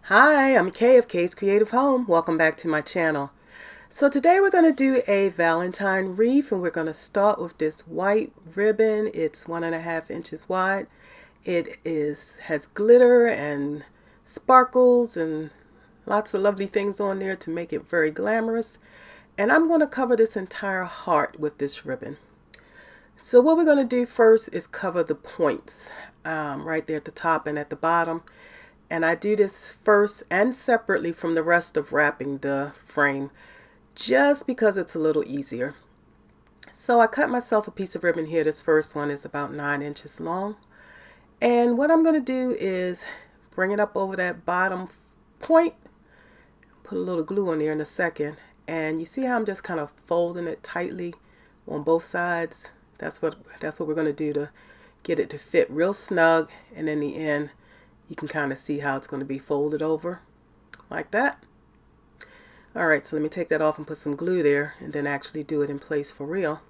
Hi, I'm Kay of Kay's Creative Home. Welcome back to my channel. So today we're going to do a Valentine wreath, and we're going to start with this white ribbon. It's 1.5 inches wide. Has glitter and sparkles and lots of lovely things on there to make it very glamorous. And I'm going to cover this entire heart with this ribbon. So what we're going to do first is cover the points right there at the top and at the bottom. And I do this first and separately from the rest of wrapping the frame, just because it's a little easier. So I cut myself a piece of ribbon here. This first one is about 9 inches long. And what I'm going to do is bring it up over that bottom point, put a little glue on there in a second. And you see how I'm just kind of folding it tightly on both sides? That's what we're going to do to get it to fit real snug, and in the end you can kind of see how it's going to be folded over like that. Alright, so let me take that off and put some glue there and then actually do it in place for real.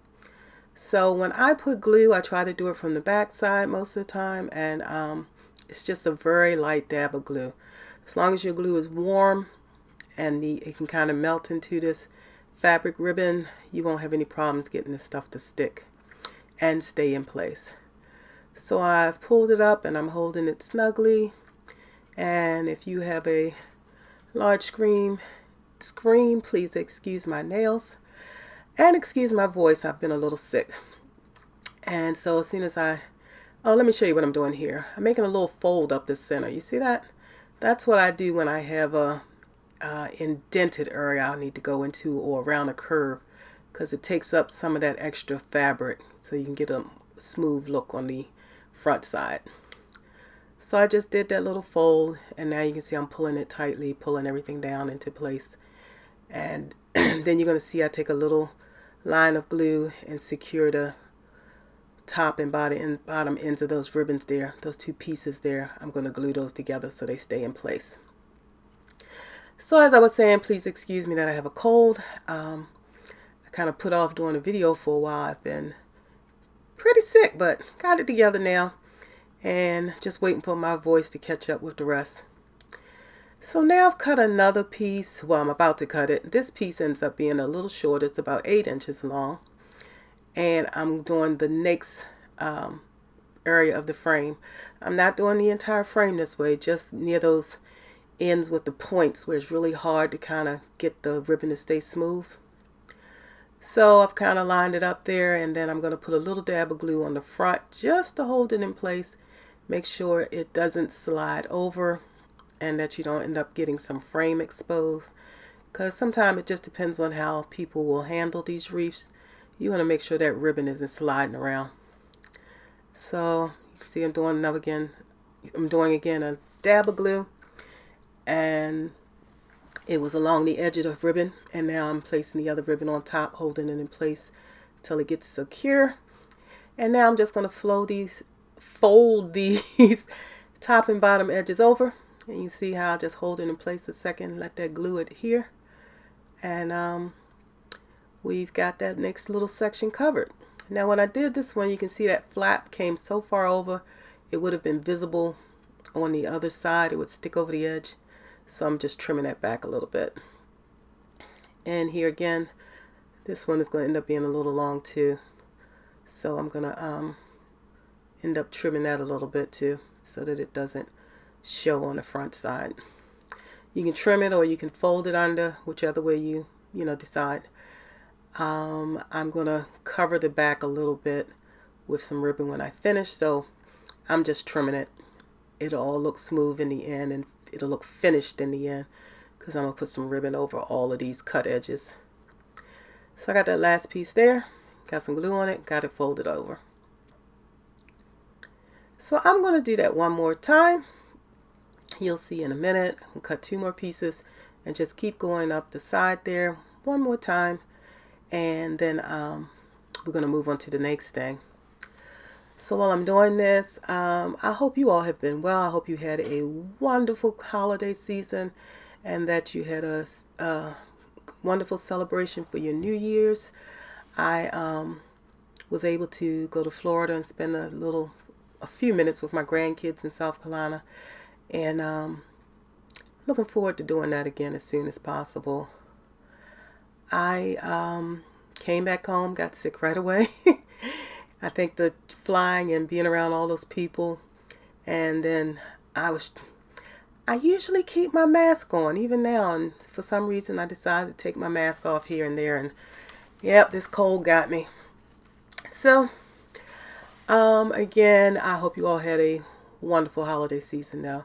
So when I put glue, I try to do it from the back side most of the time, and it's just a very light dab of glue. As long as your glue is warm and it can kind of melt into this fabric ribbon, you won't have any problems getting this stuff to stick and stay in place. So I've pulled it up and I'm holding it snugly. And if you have a large screen, please excuse my nails and excuse my voice. I've been a little sick. And so as soon as let me show you what I'm doing here. I'm making a little fold up the center. You see that? That's what I do when I have a indented area I need to go into, or around a curve, because it takes up some of that extra fabric so you can get a smooth look on the front side. So I just did that little fold, and now you can see I'm pulling it tightly, pulling everything down into place. And then you're going to see I take a little line of glue and secure the top and bottom ends of those ribbons there, those two pieces there. I'm going to glue those together so they stay in place. So as I was saying, please excuse me that I have a cold. I kind of put off doing a video for a while. I've been pretty sick, but got it together now, and just waiting for my voice to catch up with the rest. So now I've cut another piece. Well, I'm about to cut it. This piece ends up being a little short. It's about 8 inches long, and I'm doing the next area of the frame. I'm not doing the entire frame this way, just near those ends with the points where it's really hard to kind of get the ribbon to stay smooth. So I've kind of lined it up there, and then I'm going to put a little dab of glue on the front just to hold it in place. Make sure it doesn't slide over and that you don't end up getting some frame exposed, because sometimes it just depends on how people will handle these wreaths. You want to make sure that ribbon isn't sliding around. So you can see I'm doing again a dab of glue, and it was along the edge of the ribbon, and now I'm placing the other ribbon on top, holding it in place till it gets secure. And now I'm just going to fold these top and bottom edges over, and you see how I just hold it in place a second, let that glue adhere, and we've got that next little section covered. Now when I did this one, you can see that flap came so far over it would have been visible on the other side. It would stick over the edge. So I'm just trimming that back a little bit. And here again, this one is going to end up being a little long too. So I'm going to end up trimming that a little bit too, so that it doesn't show on the front side. You can trim it or you can fold it under, whichever way you decide. I'm going to cover the back a little bit with some ribbon when I finish. So I'm just trimming it. It'll all look smooth in the end, and it'll look finished in the end, because I'm going to put some ribbon over all of these cut edges. So I got that last piece there, got some glue on it, got it folded over. So I'm going to do that one more time. You'll see in a minute. I'll cut 2 more pieces and just keep going up the side there one more time, and then we're going to move on to the next thing. So while I'm doing this, I hope you all have been well. I hope you had a wonderful holiday season, and that you had a wonderful celebration for your New Year's. I was able to go to Florida and spend a few minutes with my grandkids in South Carolina, and looking forward to doing that again as soon as possible. I came back home, got sick right away. I think the flying and being around all those people, and then I usually keep my mask on even now, and for some reason I decided to take my mask off here and there, and yep, this cold got me. So again, I hope you all had a wonderful holiday season now.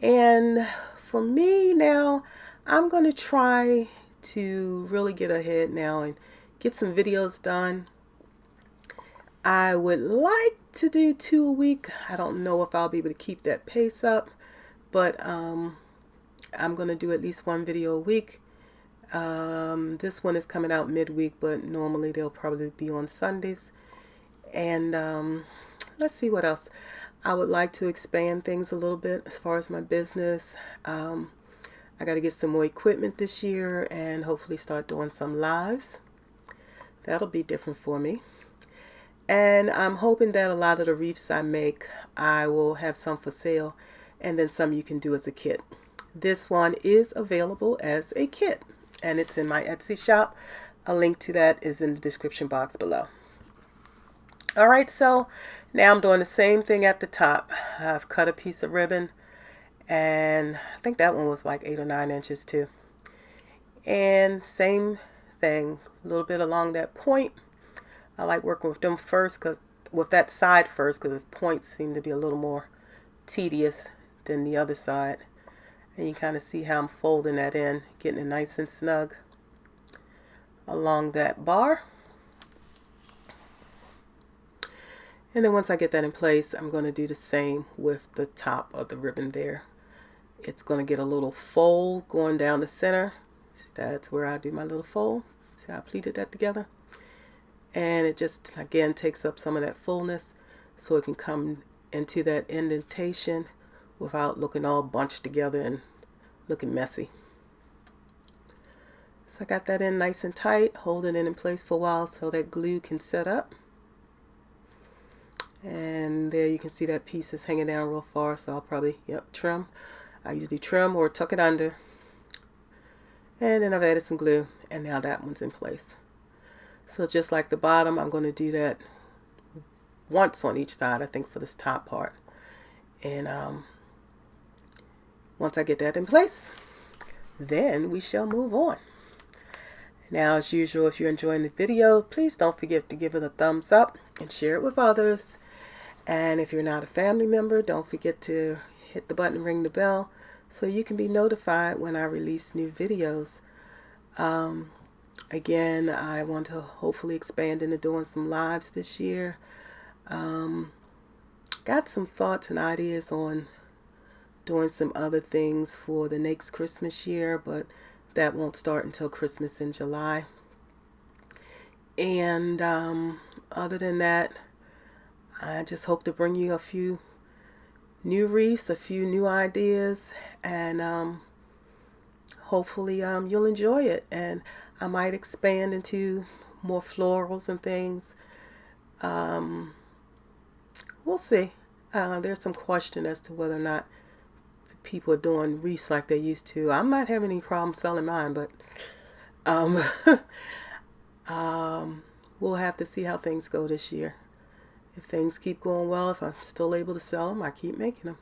And for me now, I'm going to try to really get ahead now and get some videos done. I would like to do 2 a week. I don't know if I'll be able to keep that pace up, but I'm going to do at least 1 video a week. This one is coming out midweek, but normally they'll probably be on Sundays. And let's see what else. I would like to expand things a little bit as far as my business. I got to get some more equipment this year and hopefully start doing some lives. That'll be different for me. And I'm hoping that a lot of the wreaths I make, I will have some for sale and then some you can do as a kit. This one is available as a kit and it's in my Etsy shop. A link to that is in the description box below. Alright, so now I'm doing the same thing at the top. I've cut a piece of ribbon, and I think that one was like 8 or 9 inches too. And same thing, a little bit along that point. I like working with them first, with that side first, because its points seem to be a little more tedious than the other side. And you kind of see how I'm folding that in, getting it nice and snug along that bar. And then once I get that in place, I'm going to do the same with the top of the ribbon there. It's going to get a little fold going down the center. That's where I do my little fold. See how I pleated that together? And it just, again, takes up some of that fullness so it can come into that indentation without looking all bunched together and looking messy. So I got that in nice and tight, holding it in place for a while so that glue can set up. And there you can see that piece is hanging down real far, so I'll probably, trim. I usually trim or tuck it under. And then I've added some glue, and now that one's in place. So just like the bottom, I'm going to do that once on each side, I think, for this top part. And once I get that in place, then we shall move on. Now, as usual, if you're enjoying the video, please don't forget to give it a thumbs up and share it with others. And if you're not a family member, don't forget to hit the button and ring the bell so you can be notified when I release new videos. Again, I want to hopefully expand into doing some lives this year. Got some thoughts and ideas on doing some other things for the next Christmas year, but that won't start until Christmas in July. And other than that, I just hope to bring you a few new wreaths, a few new ideas, and hopefully you'll enjoy it. And I might expand into more florals and things. We'll see. There's some question as to whether or not people are doing wreaths like they used to. I'm not having any problem selling mine, but we'll have to see how things go this year. If things keep going well, if I'm still able to sell them, I keep making them.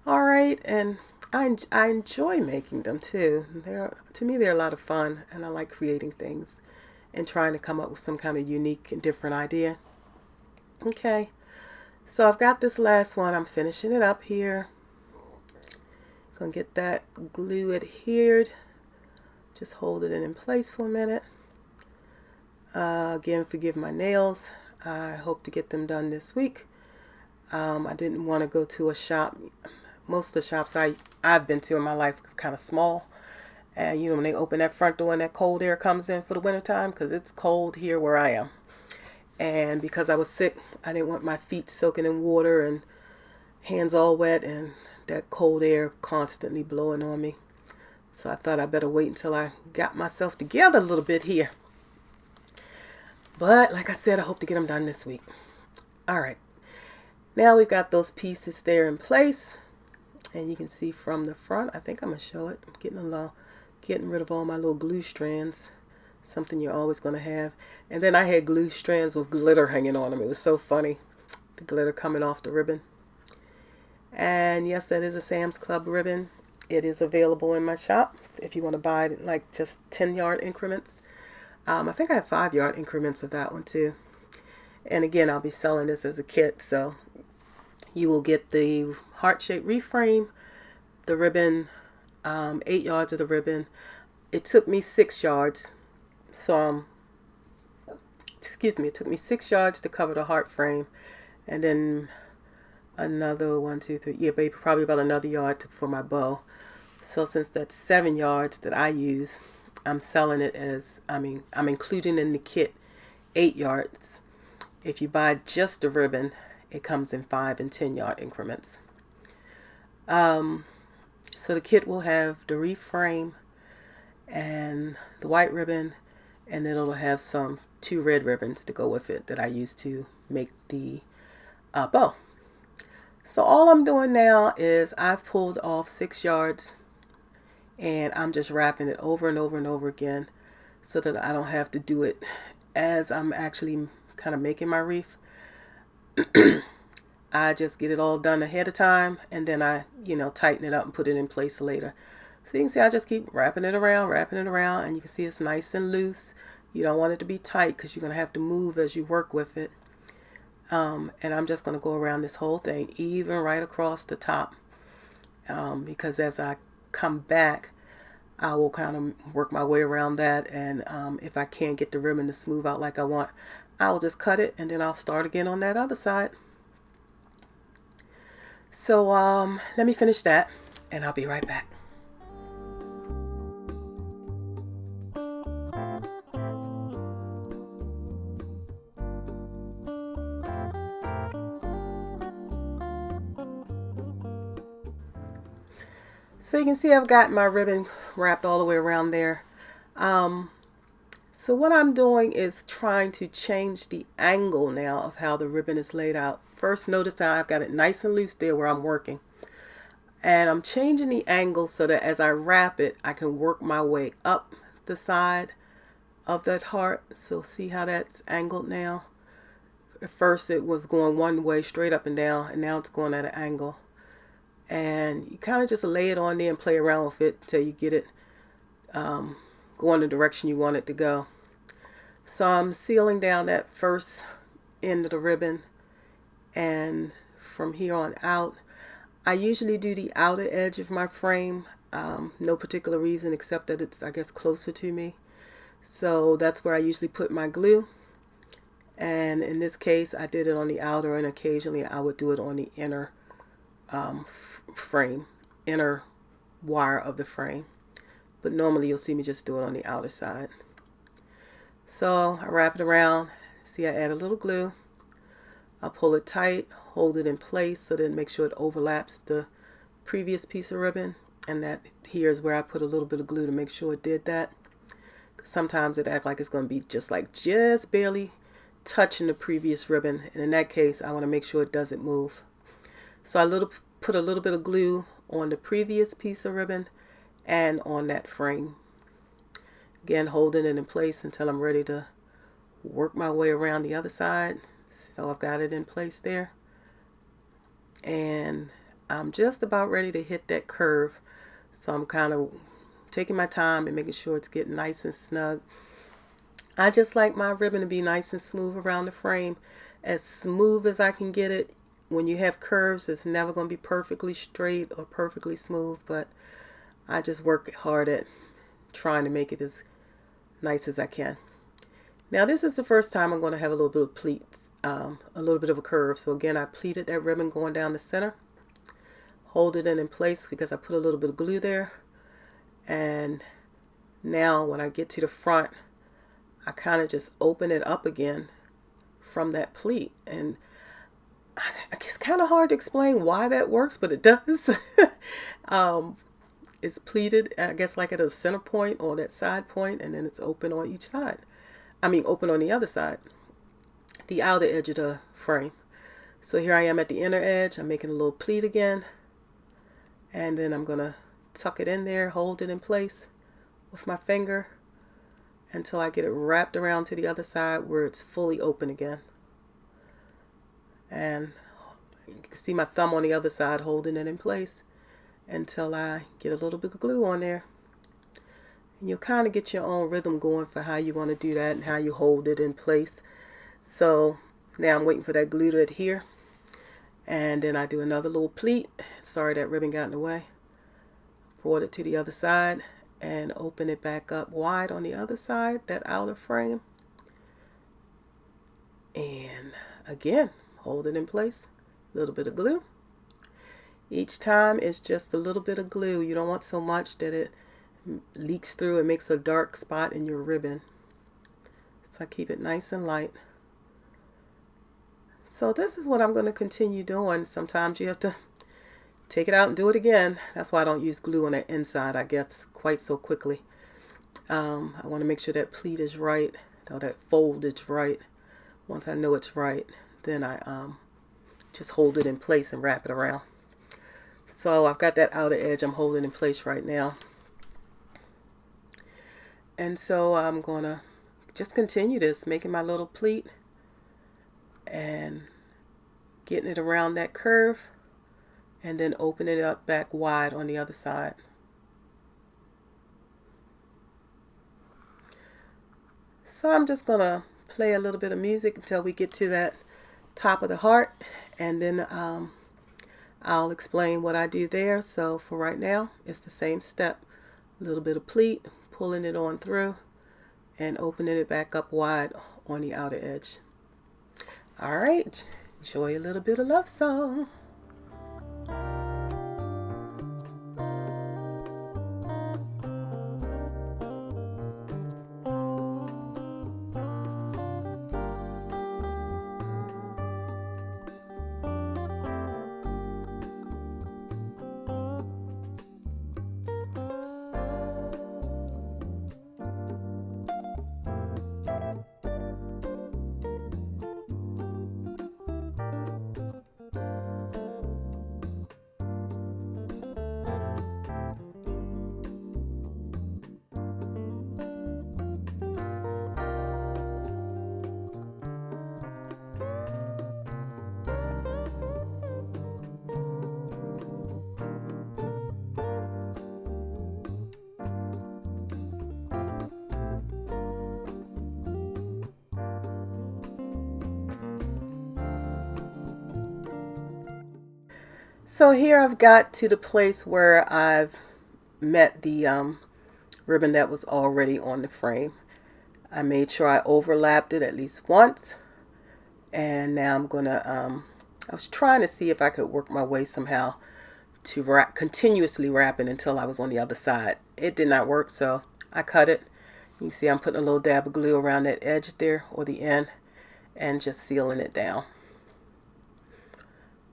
All right, and I enjoy making them too. To me, they're a lot of fun, and I like creating things and trying to come up with some kind of unique and different idea. Okay, so I've got this last one. I'm finishing it up here. Gonna get that glue adhered. Just hold it in place for a minute. Again, forgive my nails. I hope to get them done this week. I didn't want to go to a shop. Most of the shops I've been to in my life are kind of small. And you know, when they open that front door and that cold air comes in for the winter time, because it's cold here where I am. And because I was sick, I didn't want my feet soaking in water and hands all wet and that cold air constantly blowing on me. So I thought I better wait until I got myself together a little bit here. But like I said, I hope to get them done this week. All right. Now we've got those pieces there in place. And you can see from the front, I think I'm going to show it. I'm getting rid of all my little glue strands. Something you're always going to have. And then I had glue strands with glitter hanging on them. It was so funny. The glitter coming off the ribbon. And yes, that is a Sam's Club ribbon. It is available in my shop if you want to buy it like just 10-yard increments. I think I have 5-yard increments of that one too. And again, I'll be selling this as a kit, so you will get the heart-shaped wreath frame, the ribbon, 8 yards of the ribbon. It took me 6 yards, so it took me 6 yards to cover the heart frame, and then another 1, 2, 3, yeah, probably about another yard for my bow. So since that's 7 yards that I use, I'm selling it as, I'm including in the kit 8 yards. If you buy just the ribbon, it comes in 5 and 10-yard increments. So the kit will have the wreath frame and the white ribbon, and then it'll have 2 red ribbons to go with it that I use to make the bow. So all I'm doing now is I've pulled off 6 yards, and I'm just wrapping it over and over and over again so that I don't have to do it as I'm actually kind of making my wreath. I just get it all done ahead of time, and then I, tighten it up and put it in place later. So you can see I just keep wrapping it around, and you can see it's nice and loose. You don't want it to be tight because you're going to have to move as you work with it. And I'm just going to go around this whole thing, even right across the top, because as I come back, I will kind of work my way around that, and if I can't get the ribbon to smooth out like I want, I'll just cut it, and then I'll start again on that other side. So let me finish that, and I'll be right back. So you can see I've got my ribbon wrapped all the way around there. So what I'm doing is trying to change the angle now of how the ribbon is laid out. First, notice how I've got it nice and loose there where I'm working. And I'm changing the angle so that as I wrap it, I can work my way up the side of that heart. So see how that's angled now? At first it was going one way straight up and down, and now it's going at an angle. And you kind of just lay it on there and play around with it until you get it going the direction you want it to go. So I'm sealing down that first end of the ribbon, and from here on out, I usually do the outer edge of my frame. No particular reason except that it's, I guess, closer to me. So that's where I usually put my glue. And in this case, I did it on the outer, and occasionally I would do it on the inner frame, inner wire of the frame. But normally you'll see me just do it on the outer side. So I wrap it around. See, I add a little glue. I'll pull it tight, hold it in place so that make sure it overlaps the previous piece of ribbon. And that here is where I put a little bit of glue to make sure it did that. Sometimes it acts like it's going to be just barely touching the previous ribbon. And in that case, I want to make sure it doesn't move. So I put a little bit of glue on the previous piece of ribbon and on that frame. Again, holding it in place until I'm ready to work my way around the other side. So I've got it in place there. And I'm just about ready to hit that curve. So I'm kind of taking my time and making sure it's getting nice and snug. I just like my ribbon to be nice and smooth around the frame. As smooth as I can get it. When you have curves, it's never going to be perfectly straight or perfectly smooth, but I just work hard at trying to make it as nice as I can. Now this is the first time I'm going to have a little bit of pleats, a little bit of a curve. So again, I pleated that ribbon going down the center, hold it in place because I put a little bit of glue there. And now when I get to the front, I kind of just open it up again from that pleat. And it's kind of hard to explain why that works, but it does. It's pleated, I guess, like at a center point or that side point, and then it's open on each side. Open on the other side, the outer edge of the frame. So here I am at the inner edge. I'm making a little pleat again, And then I'm going to tuck it in there, hold it in place with my finger until I get it wrapped around to the other side where it's fully open again. And you can see my thumb on the other side holding it in place until I get a little bit of glue on there. And you'll kind of get your own rhythm going for how you want to do that and how you hold it in place. So now I'm waiting for that glue to adhere. And then I do another little pleat. Sorry, that ribbon got in the way. Brought it to the other side and open it back up wide on the other side, that outer frame. And again, hold it in place. A little bit of glue. Each time it's just a little bit of glue. You don't want so much that it leaks through and makes a dark spot in your ribbon. So I keep it nice and light. So this is what I'm going to continue doing. Sometimes you have to take it out and do it again. That's why I don't use glue on the inside, I guess, quite so quickly. I want to make sure that pleat is right, or that fold is right. Once I know it's right, then I just hold it in place and wrap it around. So I've got that outer edge I'm holding in place right now. And so I'm going to just continue this, making my little pleat and getting it around that curve, and then open it up back wide on the other side. So I'm just going to play a little bit of music until we get to that top of the heart, and then I'll explain what I do there. So for right now, it's the same step. A little bit of pleat, pulling it on through, and opening it back up wide on the outer edge. All right, enjoy a little bit of love song. So here I've got to the place where I've met the ribbon that was already on the frame. I made sure I overlapped it at least once, and now I'm gonna I was trying to see if I could work my way somehow to continuously wrap it until I was on the other side. It did not work, so I cut it. You see I'm putting a little dab of glue around that edge there, or the end, and just sealing it down.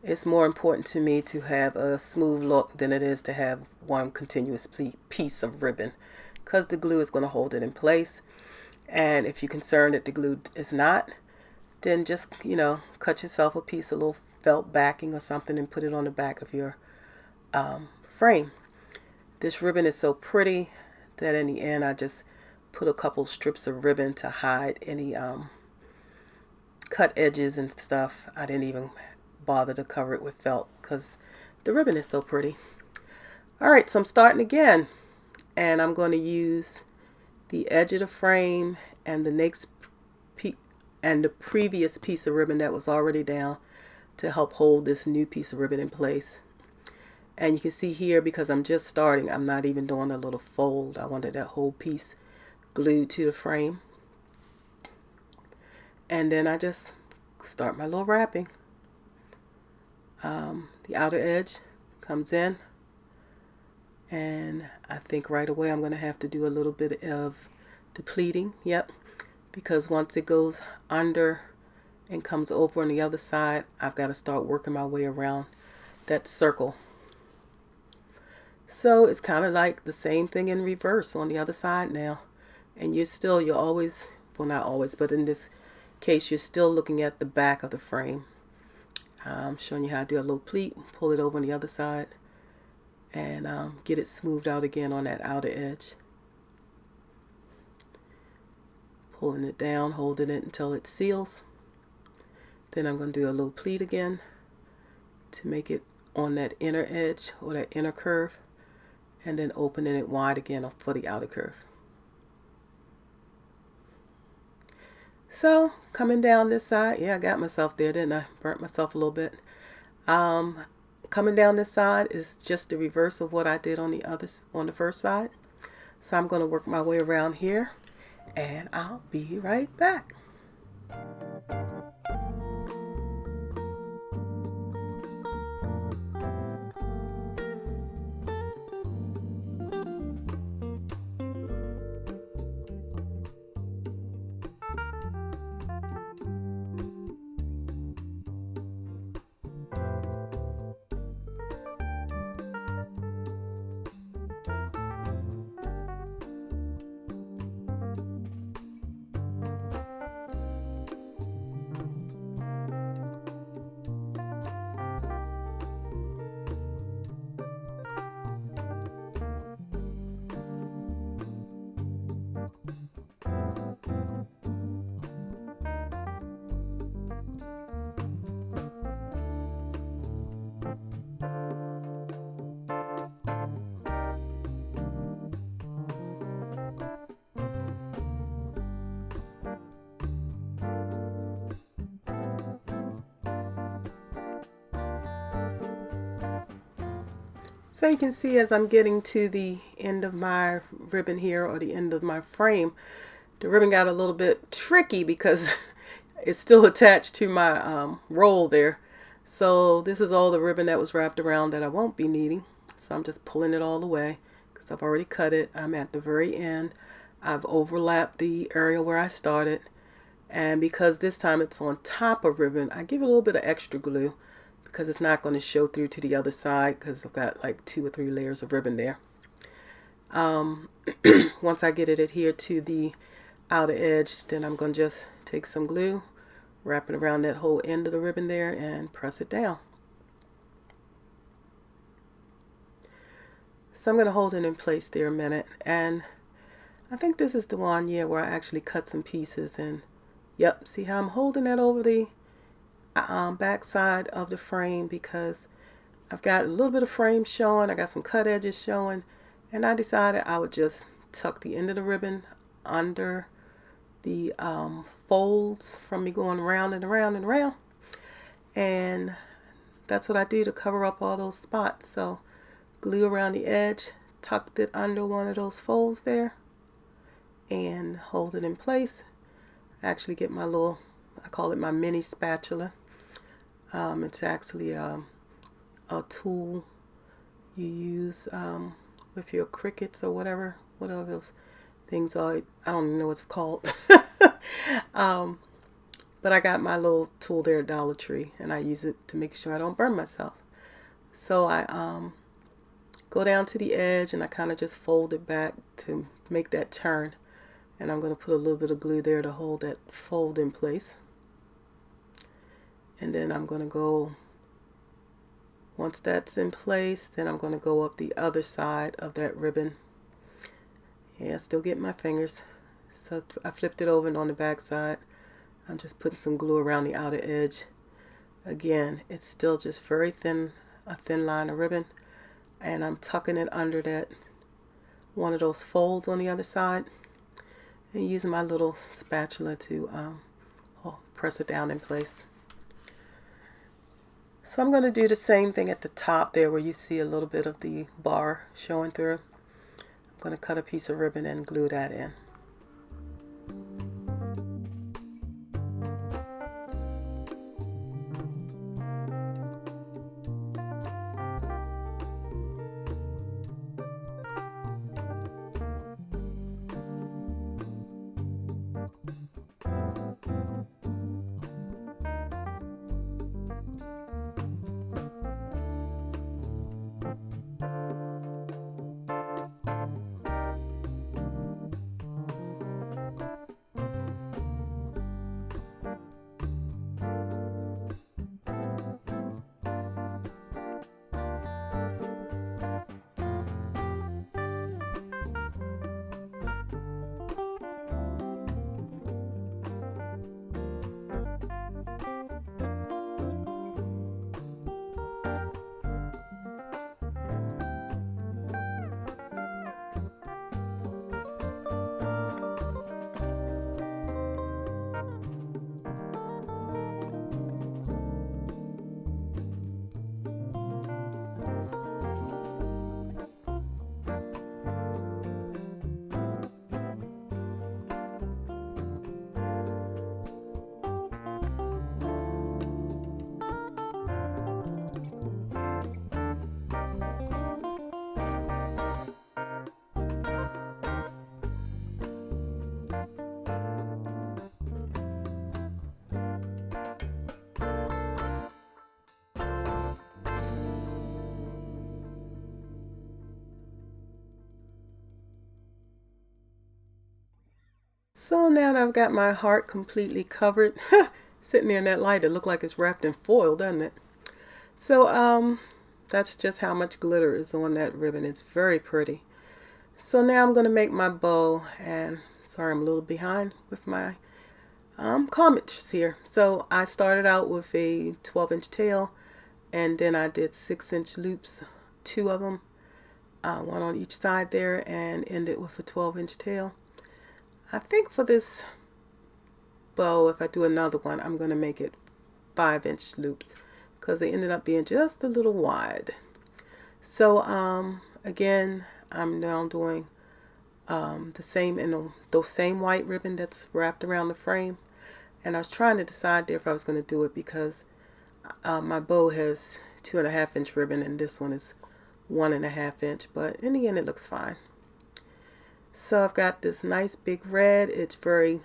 It's more important to me to have a smooth look than it is to have one continuous piece of ribbon, because the glue is going to hold it in place. And if you're concerned that the glue is not, then just, cut yourself a piece of little felt backing or something and put it on the back of your frame. This ribbon is so pretty that in the end I just put a couple strips of ribbon to hide any cut edges and stuff. I didn't even bother to cover it with felt because the ribbon is so pretty. Alright, so I'm starting again, and I'm going to use the edge of the frame and the previous piece of ribbon that was already down to help hold this new piece of ribbon in place. And you can see here, because I'm just starting, I'm not even doing a little fold. I wanted that whole piece glued to the frame. And then I just start my little wrapping. The outer edge comes in, and I think right away I'm going to have to do a little bit of depleting. Yep, because once it goes under and comes over on the other side, I've got to start working my way around that circle. So it's kind of like the same thing in reverse on the other side now, and you're always, well, not always, but in this case you're still looking at the back of the frame. I'm showing you how to do a little pleat, pull it over on the other side, and get it smoothed out again on that outer edge. Pulling it down, holding it until it seals. Then I'm going to do a little pleat again to make it on that inner edge or that inner curve, and then opening it wide again for the outer curve. So coming down this side, yeah, I got myself there, didn't I? Burnt myself a little bit. Coming down this side is just the reverse of what I did on the first side. So I'm going to work my way around here, and I'll be right back. So you can see as I'm getting to the end of my ribbon here, or the end of my frame, the ribbon got a little bit tricky because it's still attached to my roll there. So this is all the ribbon that was wrapped around that I won't be needing. So I'm just pulling it all away because I've already cut it. I'm at the very end. I've overlapped the area where I started. And because this time it's on top of ribbon, I give it a little bit of extra glue because it's not going to show through to the other side because I've got like 2 or 3 layers of ribbon there. Once I get it adhered to the outer edge, then I'm going to just take some glue, wrap it around that whole end of the ribbon there, and press it down. So I'm going to hold it in place there a minute, and I think this is the one, yeah, where I actually cut some pieces. And yep, see how I'm holding that over the back side of the frame because I've got a little bit of frame showing, I got some cut edges showing, and I decided I would just tuck the end of the ribbon under the folds from me going round and around and around, and that's what I do to cover up all those spots. So glue around the edge, tucked it under one of those folds there, and hold it in place. I actually get my little, I call it my mini spatula. It's actually a tool you use with your crickets or whatever those things are. I don't even know what it's called. But I got my little tool there at Dollar Tree, and I use it to make sure I don't burn myself. So I go down to the edge, and I kind of just fold it back to make that turn. And I'm going to put a little bit of glue there to hold that fold in place. And then I'm going to go, once that's in place, then I'm going to go up the other side of that ribbon. Yeah, still getting my fingers. So I flipped it over, and on the back side, I'm just putting some glue around the outer edge. Again, it's still just very thin, a thin line of ribbon. And I'm tucking it under that, one of those folds on the other side. And using my little spatula to press it down in place. So I'm going to do the same thing at the top there where you see a little bit of the bar showing through. I'm going to cut a piece of ribbon and glue that in. So now that I've got my heart completely covered, sitting there in that light, it looked like it's wrapped in foil, doesn't it? So that's just how much glitter is on that ribbon. It's very pretty. So now I'm going to make my bow, and sorry I'm a little behind with my comments here. So I started out with a 12-inch tail, and then I did 6-inch loops, 2 of them, one on each side there, and ended with a 12-inch tail. I think for this bow, if I do another one, I'm going to make it 5-inch loops because they ended up being just a little wide. So again, I'm now doing the same in the same white ribbon that's wrapped around the frame, and I was trying to decide there if I was going to do it because my bow has 2.5-inch ribbon and this one is 1.5-inch, but in the end it looks fine. So I've got this nice big red. It's very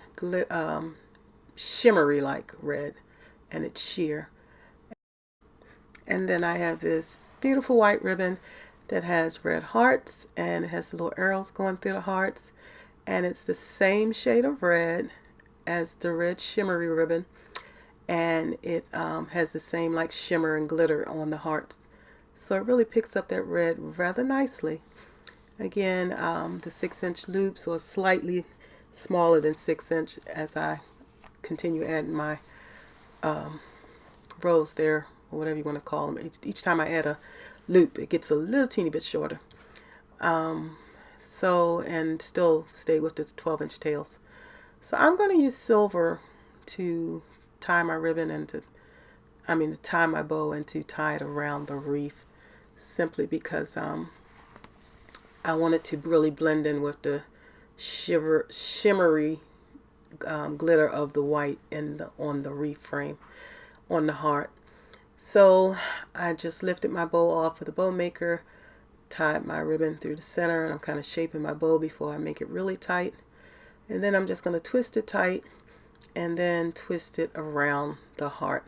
shimmery like red, and it's sheer. And then I have this beautiful white ribbon that has red hearts, and it has little arrows going through the hearts, and it's the same shade of red as the red shimmery ribbon, and it has the same like shimmer and glitter on the hearts, so it really picks up that red rather nicely. Again, the 6-inch loops are slightly smaller than 6-inch as I continue adding my rows there, or whatever you want to call them. Each time I add a loop, it gets a little teeny bit shorter. And still stay with this 12-inch tails. So I'm going to use silver to tie my ribbon and to tie my bow and to tie it around the wreath, simply because I want it to really blend in with the shimmery glitter of the white on the wreath frame on the heart. So I just lifted my bow off of the bow maker, tied my ribbon through the center, and I'm kind of shaping my bow before I make it really tight. And then I'm just going to twist it tight and then twist it around the heart.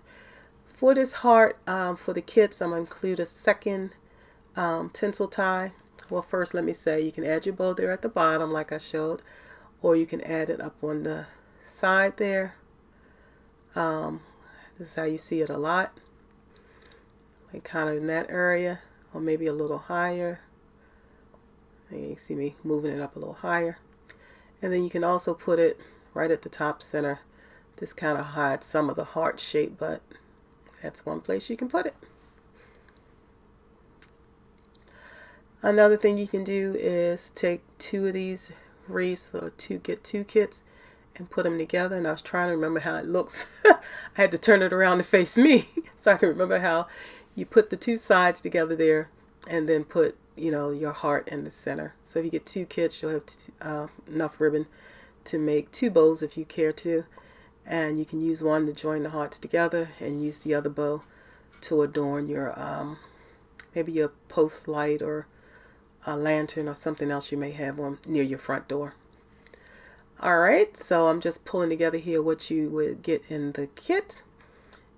For this heart, for the kits, I'm going to include a second tinsel tie. Well, first let me say you can add your bow there at the bottom like I showed, or you can add it up on the side there. This is how you see it a lot, like kind of in that area, or maybe a little higher. And you see me moving it up a little higher. And then you can also put it right at the top center. This kind of hides some of the heart shape, but that's one place you can put it. Another thing you can do is take 2 of these wreaths, or get 2 kits and put them together. And I was trying to remember how it looks. I had to turn it around to face me so I can remember how you put the 2 sides together there and then put, your heart in the center. So if you get 2 kits, you'll have enough ribbon to make 2 bows if you care to. And you can use one to join the hearts together and use the other bow to adorn your maybe your post light or a lantern or something else you may have on near your front door. Alright, so I'm just pulling together here what you would get in the kit,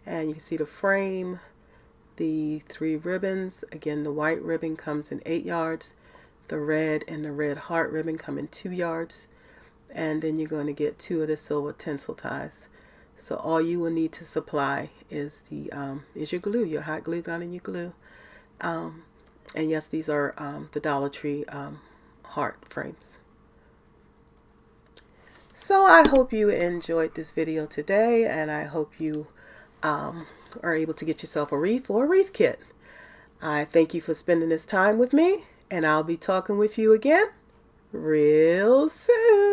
and you can see the frame, the 3 ribbons. Again, the white ribbon comes in 8 yards, the red and the red heart ribbon come in 2 yards, and then you're going to get 2 of the silver tinsel ties. So all you will need to supply is your glue, your hot glue gun and your glue. And yes, these are the Dollar Tree heart frames. So I hope you enjoyed this video today, and I hope you are able to get yourself a wreath or a wreath kit. I thank you for spending this time with me, and I'll be talking with you again real soon.